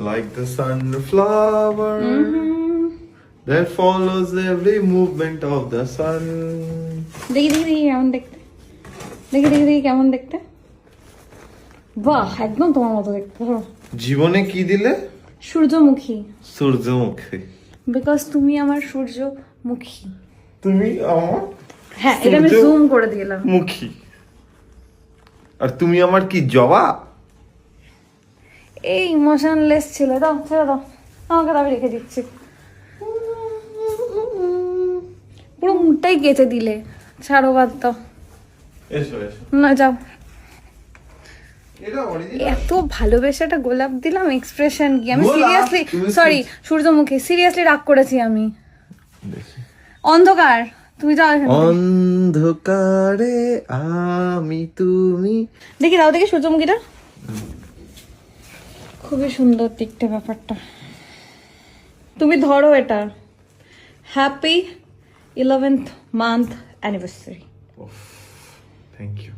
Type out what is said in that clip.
like the sunflower that follows every movement of the sun. দেখি দেখি দেখি কেমন দেখতে, দেখি দেখি দেখি কেমন দেখতে। বাহ, একদম তোমার মতো দেখতে। জীবনে কি দিলে? সূর্যমুখী। সূর্যমুখী। বিকজ তুমি আমার সূর্যমুখী। তুমি আমার হ্যাঁ, এটা আমি জুম করে দিলাম। মুখী। আর তুমি আমার কি জবা? এই ইমোশনলেস ছিল, দাও ছেড়ে দাও, আমাকে তবে রেখে দিচ্ছি। পুরো মুখটাই কেটে দিলে, ছাড়ো বাদ দাও। এসো এসো। না যাও। এটা অরিজিনাল। এত ভালোবেসে একটা গোলাপ দিলাম, এক্সপ্রেশন কি? আমি গোলাপ? সিরিয়াসলি তুমি সরি, সূর্যমুখী সিরিয়াসলি রাগ করেছি আমি। অন্ধকার, তুমি যাও এখান থেকে। অন্ধকারে আমি তুমি। দেখি দাও দেখি সূর্যমুখীটা, খুবই সুন্দর দেখতে ব্যাপারটা। তুমি ধরো এটা। Happy 11th month anniversary. Thank you.